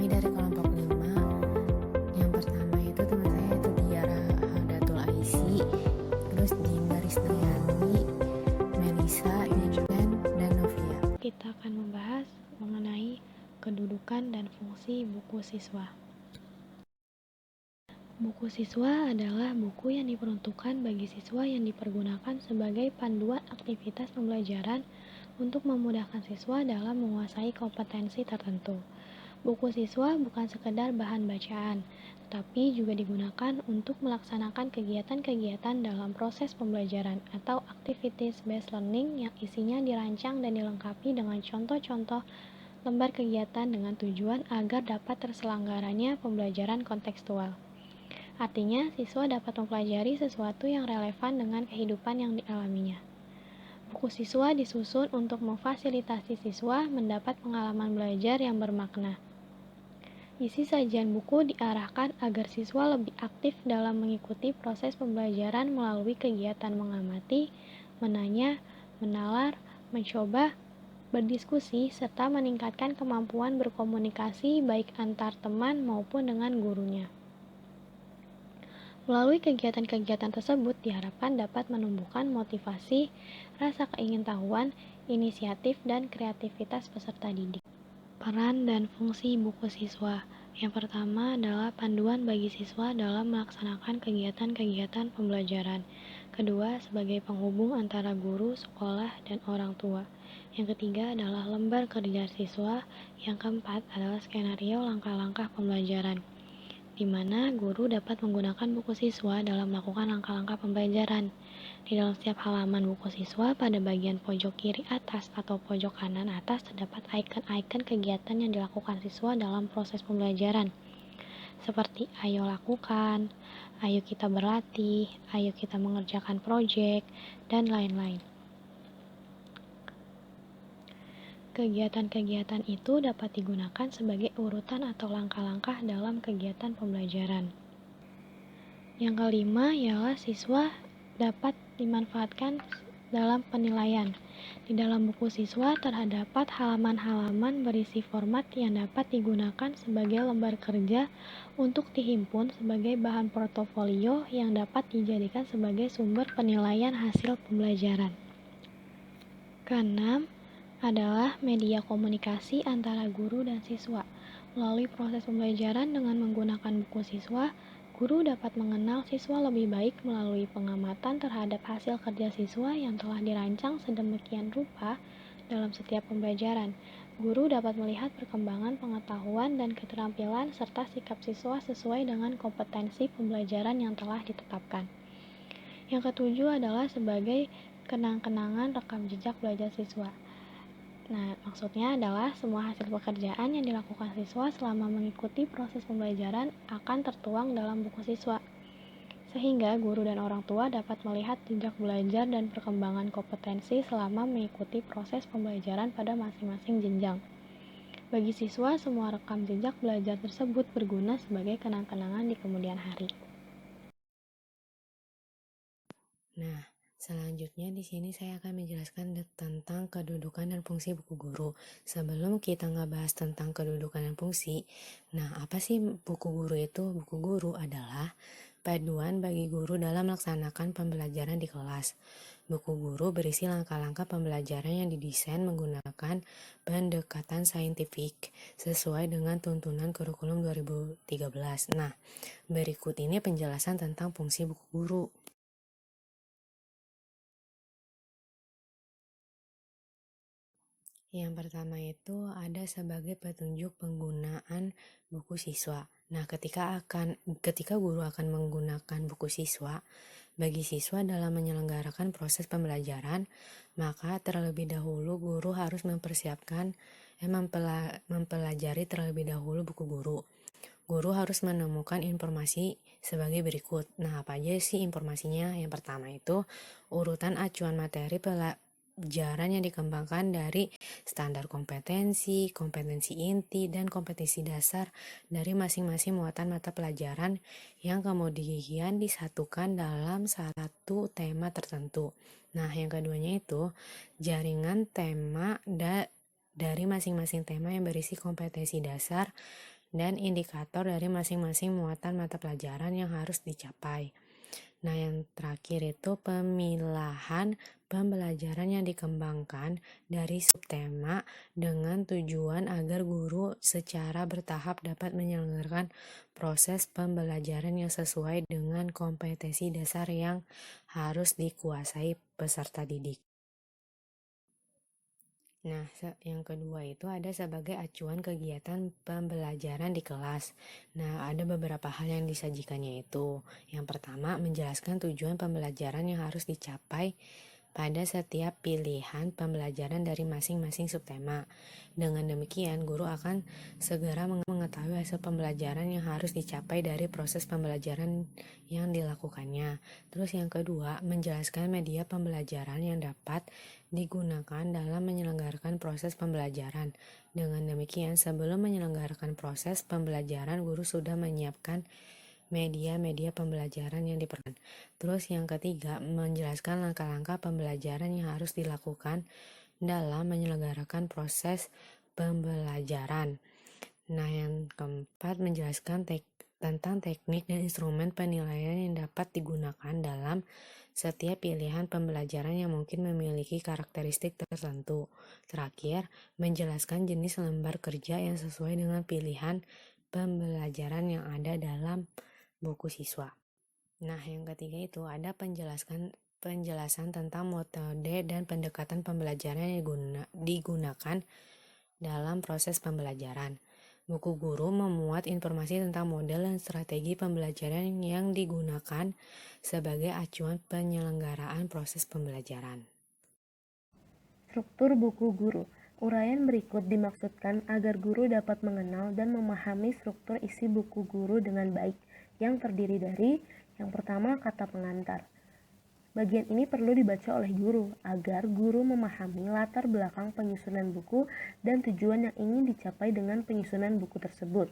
dari kelompok 5. Yang pertama itu teman saya itu Diara Hadatul Aisi, terus Dinda Risnayani, Melisa, Yejen, dan Novia. Kita akan membahas mengenai kedudukan dan fungsi buku siswa. Buku siswa adalah buku yang diperuntukkan bagi siswa yang dipergunakan sebagai panduan aktivitas pembelajaran untuk memudahkan siswa dalam menguasai kompetensi tertentu. Buku siswa bukan sekedar bahan bacaan, tapi juga digunakan untuk melaksanakan kegiatan-kegiatan dalam proses pembelajaran atau activities-based learning yang isinya dirancang dan dilengkapi dengan contoh-contoh lembar kegiatan dengan tujuan agar dapat terselenggaranya pembelajaran kontekstual. Artinya, siswa dapat mempelajari sesuatu yang relevan dengan kehidupan yang dialaminya. Buku siswa disusun untuk memfasilitasi siswa mendapat pengalaman belajar yang bermakna. Isi sajian buku diarahkan agar siswa lebih aktif dalam mengikuti proses pembelajaran melalui kegiatan mengamati, menanya, menalar, mencoba, berdiskusi, serta meningkatkan kemampuan berkomunikasi baik antar teman maupun dengan gurunya. Melalui kegiatan-kegiatan tersebut diharapkan dapat menumbuhkan motivasi, rasa keingintahuan, inisiatif, dan kreativitas peserta didik. Peran dan fungsi buku siswa. Yang pertama adalah panduan bagi siswa dalam melaksanakan kegiatan-kegiatan pembelajaran. Kedua, sebagai penghubung antara guru, sekolah, dan orang tua. Yang ketiga adalah lembar kerja siswa. Yang keempat adalah skenario langkah-langkah pembelajaran, di mana guru dapat menggunakan buku siswa dalam melakukan langkah-langkah pembelajaran. Di dalam setiap halaman buku siswa, pada bagian pojok kiri atas atau pojok kanan atas terdapat icon-icon kegiatan yang dilakukan siswa dalam proses pembelajaran, seperti ayo lakukan, ayo kita berlatih, ayo kita mengerjakan proyek, dan lain-lain. Kegiatan-kegiatan itu dapat digunakan sebagai urutan atau langkah-langkah dalam kegiatan pembelajaran. Yang kelima ialah siswa dapat dimanfaatkan dalam penilaian. Di dalam buku siswa terdapat halaman-halaman berisi format yang dapat digunakan sebagai lembar kerja untuk dihimpun sebagai bahan portofolio yang dapat dijadikan sebagai sumber penilaian hasil pembelajaran. Keenam adalah media komunikasi antara guru dan siswa. Melalui proses pembelajaran dengan menggunakan buku siswa, guru dapat mengenal siswa lebih baik melalui pengamatan terhadap hasil kerja siswa yang telah dirancang sedemikian rupa dalam setiap pembelajaran. Guru dapat melihat perkembangan pengetahuan dan keterampilan serta sikap siswa sesuai dengan kompetensi pembelajaran yang telah ditetapkan. Yang ketujuh adalah sebagai kenang-kenangan rekam jejak belajar siswa. Nah, maksudnya adalah semua hasil pekerjaan yang dilakukan siswa selama mengikuti proses pembelajaran akan tertuang dalam buku siswa, sehingga guru dan orang tua dapat melihat jejak belajar dan perkembangan kompetensi selama mengikuti proses pembelajaran pada masing-masing jenjang. Bagi siswa, semua rekam jejak belajar tersebut berguna sebagai kenang-kenangan di kemudian hari. Nah, selanjutnya di sini saya akan menjelaskan tentang kedudukan dan fungsi buku guru. Sebelum kita ngebahas tentang kedudukan dan fungsi, nah apa sih buku guru itu? Buku guru adalah panduan bagi guru dalam melaksanakan pembelajaran di kelas. Buku guru berisi langkah-langkah pembelajaran yang didesain menggunakan pendekatan saintifik sesuai dengan tuntunan kurikulum 2013. Nah, berikut ini penjelasan tentang fungsi buku guru. Yang pertama itu ada sebagai petunjuk penggunaan buku siswa. Nah, ketika guru akan menggunakan buku siswa bagi siswa dalam menyelenggarakan proses pembelajaran, maka terlebih dahulu guru harus mempelajari terlebih dahulu buku guru. Guru harus menemukan informasi sebagai berikut. Nah, apa aja sih informasinya? Yang pertama itu urutan acuan materi pelajaran yang dikembangkan dari standar kompetensi, kompetensi inti, dan kompetensi dasar dari masing-masing muatan mata pelajaran yang kemudian disatukan dalam satu tema tertentu. Nah, yang keduanya itu jaringan tema dari masing-masing tema yang berisi kompetensi dasar dan indikator dari masing-masing muatan mata pelajaran yang harus dicapai. Nah, yang terakhir itu pemilahan pembelajaran yang dikembangkan dari subtema dengan tujuan agar guru secara bertahap dapat menyelenggarakan proses pembelajaran yang sesuai dengan kompetensi dasar yang harus dikuasai peserta didik. Nah, yang kedua itu ada sebagai acuan kegiatan pembelajaran di kelas. Nah, ada beberapa hal yang disajikannya itu. Yang pertama, menjelaskan tujuan pembelajaran yang harus dicapai pada setiap pilihan pembelajaran dari masing-masing subtema. Dengan demikian, guru akan segera mengetahui hasil pembelajaran yang harus dicapai dari proses pembelajaran yang dilakukannya. Terus yang kedua, menjelaskan media pembelajaran yang dapat digunakan dalam menyelenggarakan proses pembelajaran. Dengan demikian, sebelum menyelenggarakan proses pembelajaran, guru sudah menyiapkan media-media pembelajaran yang diperlukan. Terus yang ketiga, menjelaskan langkah-langkah pembelajaran yang harus dilakukan dalam menyelenggarakan proses pembelajaran. Nah, yang keempat, menjelaskan tentang teknik dan instrumen penilaian yang dapat digunakan dalam setiap pilihan pembelajaran yang mungkin memiliki karakteristik tertentu. Terakhir, menjelaskan jenis lembar kerja yang sesuai dengan pilihan pembelajaran yang ada dalam buku siswa. Nah, yang ketiga itu ada penjelasan tentang metode dan pendekatan pembelajaran yang digunakan dalam proses pembelajaran. Buku guru memuat informasi tentang model dan strategi pembelajaran yang digunakan sebagai acuan penyelenggaraan proses pembelajaran. Struktur buku guru. Uraian berikut dimaksudkan agar guru dapat mengenal dan memahami struktur isi buku guru dengan baik, yang terdiri dari yang pertama kata pengantar. Bagian ini perlu dibaca oleh guru agar guru memahami latar belakang penyusunan buku dan tujuan yang ingin dicapai dengan penyusunan buku tersebut.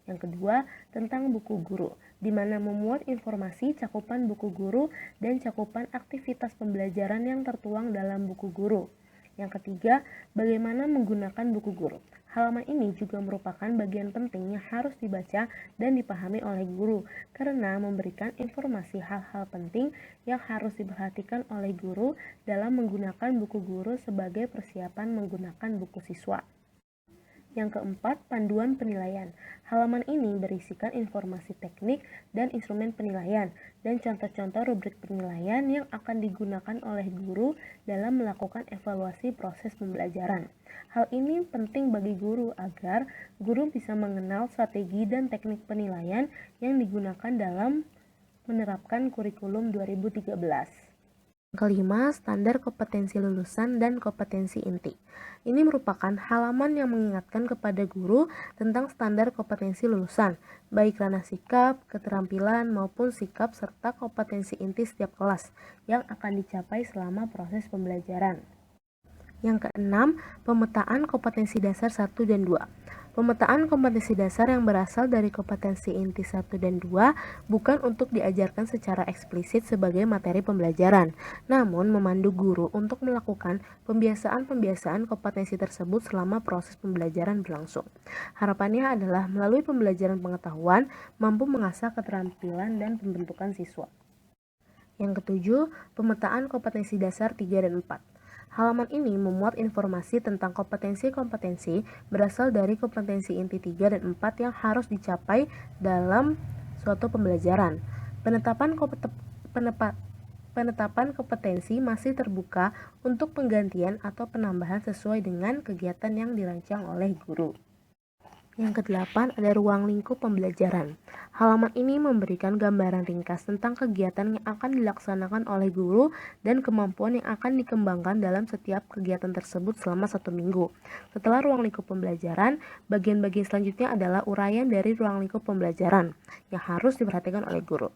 Yang kedua, tentang buku guru, di mana memuat informasi cakupan buku guru dan cakupan aktivitas pembelajaran yang tertuang dalam buku guru. Yang ketiga, bagaimana menggunakan buku guru. Halaman ini juga merupakan bagian penting yang harus dibaca dan dipahami oleh guru karena memberikan informasi hal-hal penting yang harus diperhatikan oleh guru dalam menggunakan buku guru sebagai persiapan menggunakan buku siswa. Yang keempat, panduan penilaian. Halaman ini berisikan informasi teknik dan instrumen penilaian dan contoh-contoh rubrik penilaian yang akan digunakan oleh guru dalam melakukan evaluasi proses pembelajaran. Hal ini penting bagi guru agar guru bisa mengenal strategi dan teknik penilaian yang digunakan dalam menerapkan kurikulum 2013. Kelima, standar kompetensi lulusan dan kompetensi inti. Ini merupakan halaman yang mengingatkan kepada guru tentang standar kompetensi lulusan, baik ranah sikap, keterampilan, maupun sikap serta kompetensi inti setiap kelas yang akan dicapai selama proses pembelajaran. Yang keenam, pemetaan kompetensi dasar 1 dan 2. Pemetaan kompetensi dasar yang berasal dari kompetensi inti 1 dan 2 bukan untuk diajarkan secara eksplisit sebagai materi pembelajaran, namun memandu guru untuk melakukan pembiasaan-pembiasaan kompetensi tersebut selama proses pembelajaran berlangsung. Harapannya adalah melalui pembelajaran pengetahuan mampu mengasah keterampilan dan pembentukan siswa. Yang ketujuh, pemetaan kompetensi dasar 3 dan 4. Halaman ini memuat informasi tentang kompetensi-kompetensi berasal dari kompetensi inti 3 dan 4 yang harus dicapai dalam suatu pembelajaran. Penetapan kompetensi masih terbuka untuk penggantian atau penambahan sesuai dengan kegiatan yang dirancang oleh guru. Yang kedelapan, ada ruang lingkup pembelajaran. Halaman ini memberikan gambaran ringkas tentang kegiatan yang akan dilaksanakan oleh guru dan kemampuan yang akan dikembangkan dalam setiap kegiatan tersebut selama 1 minggu. Setelah ruang lingkup pembelajaran, bagian-bagian selanjutnya adalah uraian dari ruang lingkup pembelajaran yang harus diperhatikan oleh guru.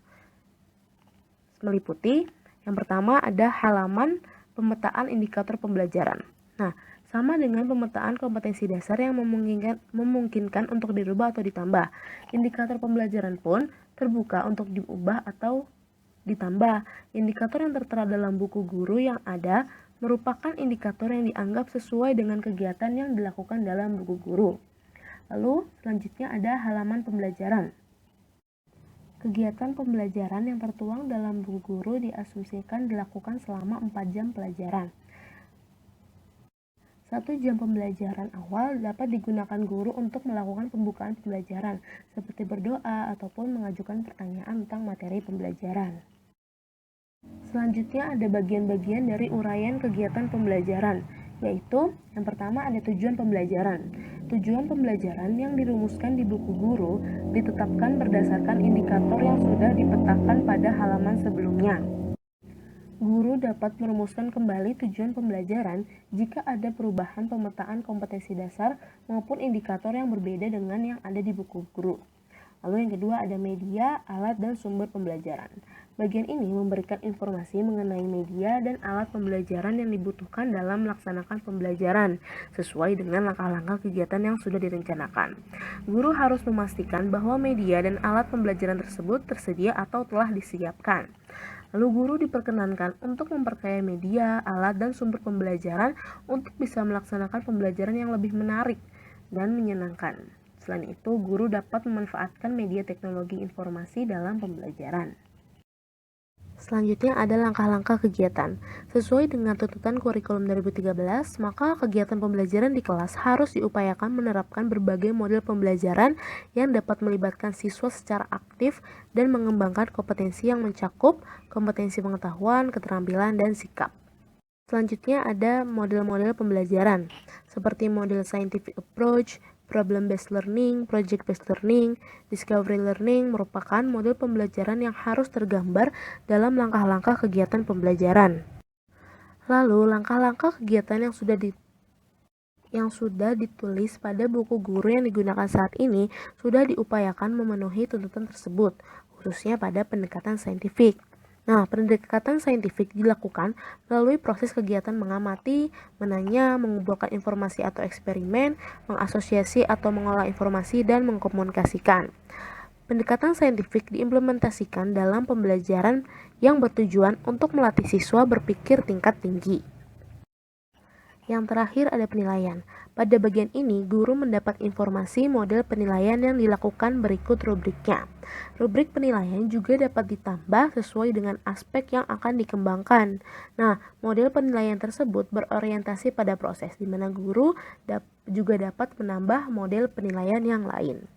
Meliputi, yang pertama ada halaman pemetaan indikator pembelajaran. Nah, sama dengan pemetaan kompetensi dasar yang memungkinkan untuk dirubah atau ditambah. Indikator pembelajaran pun terbuka untuk diubah atau ditambah. Indikator yang tertera dalam buku guru yang ada merupakan indikator yang dianggap sesuai dengan kegiatan yang dilakukan dalam buku guru. Lalu selanjutnya ada halaman pembelajaran. Kegiatan pembelajaran yang tertuang dalam buku guru diasumsikan dilakukan selama 4 jam pelajaran. 1 jam pembelajaran awal dapat digunakan guru untuk melakukan pembukaan pembelajaran, seperti berdoa ataupun mengajukan pertanyaan tentang materi pembelajaran. Selanjutnya ada bagian-bagian dari uraian kegiatan pembelajaran, yaitu yang pertama ada tujuan pembelajaran. Tujuan pembelajaran yang dirumuskan di buku guru ditetapkan berdasarkan indikator yang sudah dipetakan pada halaman sebelumnya. Guru dapat merumuskan kembali tujuan pembelajaran jika ada perubahan pemetaan kompetensi dasar maupun indikator yang berbeda dengan yang ada di buku guru. Lalu yang kedua ada media, alat, dan sumber pembelajaran. Bagian ini memberikan informasi mengenai media dan alat pembelajaran yang dibutuhkan dalam melaksanakan pembelajaran sesuai dengan langkah-langkah kegiatan yang sudah direncanakan. Guru harus memastikan bahwa media dan alat pembelajaran tersebut tersedia atau telah disiapkan. Lalu guru diperkenankan untuk memperkaya media, alat, dan sumber pembelajaran untuk bisa melaksanakan pembelajaran yang lebih menarik dan menyenangkan. Selain itu, guru dapat memanfaatkan media teknologi informasi dalam pembelajaran. Selanjutnya ada langkah-langkah kegiatan. Sesuai dengan tuntutan kurikulum 2013, maka kegiatan pembelajaran di kelas harus diupayakan menerapkan berbagai model pembelajaran yang dapat melibatkan siswa secara aktif dan mengembangkan kompetensi yang mencakup kompetensi pengetahuan, keterampilan, dan sikap. Selanjutnya ada model-model pembelajaran, seperti model scientific approach, problem-based learning, project-based learning, discovery learning merupakan model pembelajaran yang harus tergambar dalam langkah-langkah kegiatan pembelajaran. Lalu, langkah-langkah kegiatan yang sudah ditulis pada buku guru yang digunakan saat ini sudah diupayakan memenuhi tuntutan tersebut, khususnya pada pendekatan saintifik. Nah, pendekatan saintifik dilakukan melalui proses kegiatan mengamati, menanya, mengumpulkan informasi atau eksperimen, mengasosiasi atau mengolah informasi, dan mengkomunikasikan. Pendekatan saintifik diimplementasikan dalam pembelajaran yang bertujuan untuk melatih siswa berpikir tingkat tinggi. Yang terakhir ada penilaian. Pada bagian ini, guru mendapat informasi model penilaian yang dilakukan berikut rubriknya. Rubrik penilaian juga dapat ditambah sesuai dengan aspek yang akan dikembangkan. Nah, model penilaian tersebut berorientasi pada proses, di mana guru juga dapat menambah model penilaian yang lain.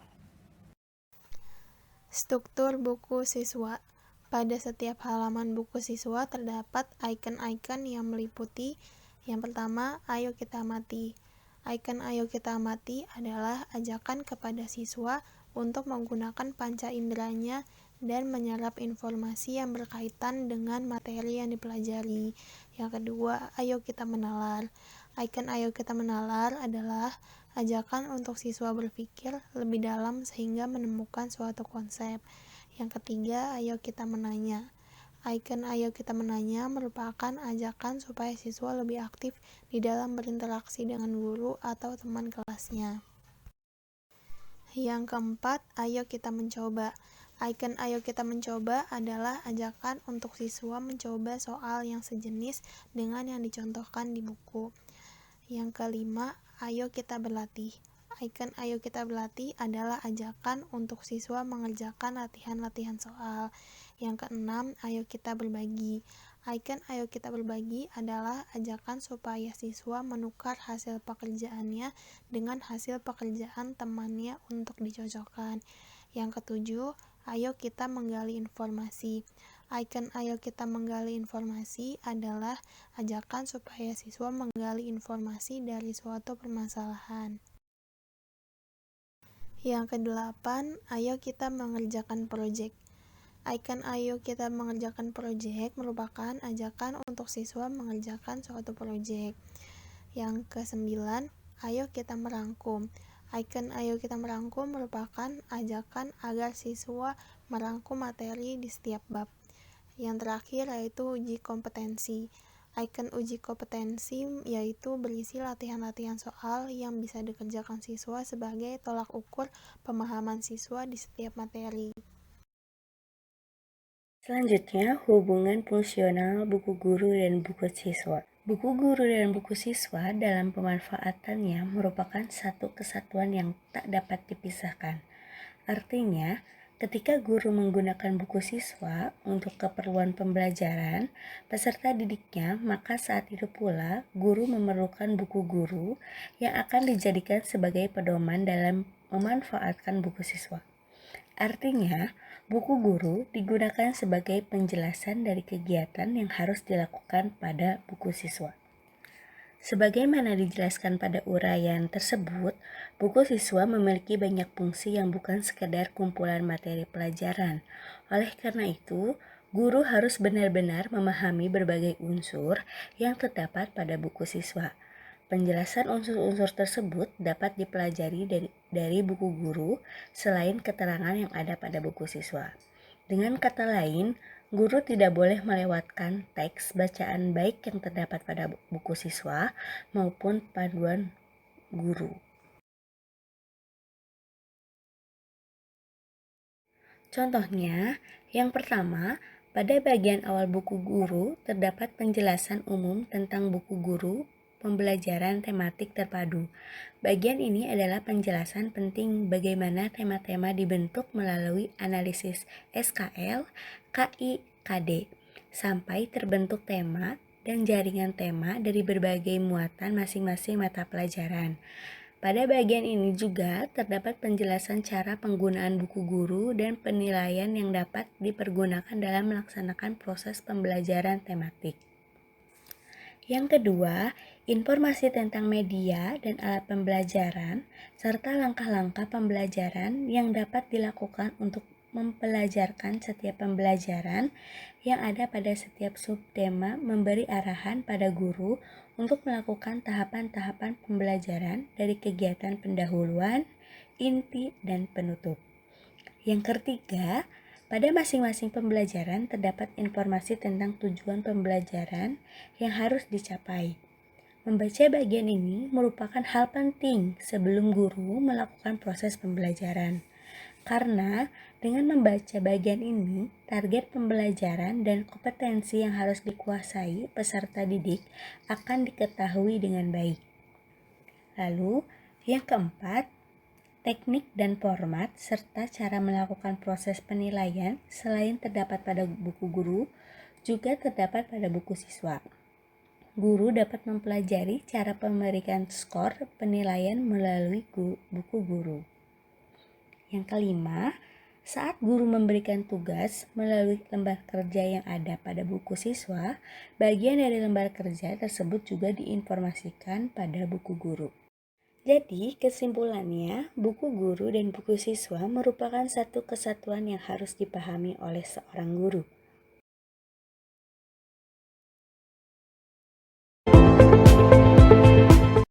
Struktur buku siswa. Pada setiap halaman buku siswa terdapat icon-icon yang meliputi yang pertama, ayo kita amati. Icon ayo kita amati adalah ajakan kepada siswa untuk menggunakan panca inderanya dan menyerap informasi yang berkaitan dengan materi yang dipelajari. Yang kedua, ayo kita menalar. Icon ayo kita menalar adalah ajakan untuk siswa berpikir lebih dalam sehingga menemukan suatu konsep. Yang ketiga, ayo kita menanya. Icon ayo kita menanya merupakan ajakan supaya siswa lebih aktif di dalam berinteraksi dengan guru atau teman kelasnya. Yang keempat, ayo kita mencoba. Icon ayo kita mencoba adalah ajakan untuk siswa mencoba soal yang sejenis dengan yang dicontohkan di buku. Yang kelima, ayo kita berlatih. Icon ayo kita berlatih adalah ajakan untuk siswa mengerjakan latihan-latihan soal. Yang keenam, ayo kita berbagi. Icon ayo kita berbagi adalah ajakan supaya siswa menukar hasil pekerjaannya dengan hasil pekerjaan temannya untuk dicocokkan. Yang ketujuh, ayo kita menggali informasi. Icon ayo kita menggali informasi adalah ajakan supaya siswa menggali informasi dari suatu permasalahan. Yang kedelapan, ayo kita mengerjakan proyek. Icon ayo kita mengerjakan proyek merupakan ajakan untuk siswa mengerjakan suatu proyek. Yang kesembilan, ayo kita merangkum. Icon ayo kita merangkum merupakan ajakan agar siswa merangkum materi di setiap bab. Yang terakhir yaitu uji kompetensi. Icon uji kompetensi yaitu berisi latihan-latihan soal yang bisa dikerjakan siswa sebagai tolak ukur pemahaman siswa di setiap materi. Selanjutnya, hubungan fungsional buku guru dan buku siswa. Buku guru dan buku siswa dalam pemanfaatannya merupakan satu kesatuan yang tak dapat dipisahkan. Artinya, ketika guru menggunakan buku siswa untuk keperluan pembelajaran peserta didiknya, maka saat itu pula guru memerlukan buku guru yang akan dijadikan sebagai pedoman dalam memanfaatkan buku siswa. Artinya, buku guru digunakan sebagai penjelasan dari kegiatan yang harus dilakukan pada buku siswa. Sebagaimana dijelaskan pada uraian tersebut, buku siswa memiliki banyak fungsi yang bukan sekedar kumpulan materi pelajaran. Oleh karena itu, guru harus benar-benar memahami berbagai unsur yang terdapat pada buku siswa. Penjelasan unsur-unsur tersebut dapat dipelajari dari buku guru selain keterangan yang ada pada buku siswa. Dengan kata lain, guru tidak boleh melewatkan teks bacaan baik yang terdapat pada buku siswa maupun panduan guru. Contohnya, yang pertama, pada bagian awal buku guru terdapat penjelasan umum tentang buku guru pembelajaran tematik terpadu. Bagian ini adalah penjelasan penting bagaimana tema-tema dibentuk melalui analisis SKL, KI, KD, sampai terbentuk tema dan jaringan tema dari berbagai muatan masing-masing mata pelajaran. Pada bagian ini juga terdapat penjelasan cara penggunaan buku guru dan penilaian yang dapat dipergunakan dalam melaksanakan proses pembelajaran tematik. Yang kedua, informasi tentang media dan alat pembelajaran, serta langkah-langkah pembelajaran yang dapat dilakukan untuk mempelajarkan setiap pembelajaran yang ada pada setiap subtema memberi arahan pada guru untuk melakukan tahapan-tahapan pembelajaran dari kegiatan pendahuluan, inti, dan penutup. Yang ketiga, pada masing-masing pembelajaran terdapat informasi tentang tujuan pembelajaran yang harus dicapai. Membaca bagian ini merupakan hal penting sebelum guru melakukan proses pembelajaran. Karena dengan membaca bagian ini, target pembelajaran dan kompetensi yang harus dikuasai peserta didik akan diketahui dengan baik. Lalu, yang keempat, teknik dan format serta cara melakukan proses penilaian selain terdapat pada buku guru, juga terdapat pada buku siswa. Guru dapat mempelajari cara memberikan skor penilaian melalui buku guru. Yang kelima, saat guru memberikan tugas melalui lembar kerja yang ada pada buku siswa, bagian dari lembar kerja tersebut juga diinformasikan pada buku guru. Jadi, kesimpulannya, buku guru dan buku siswa merupakan satu kesatuan yang harus dipahami oleh seorang guru.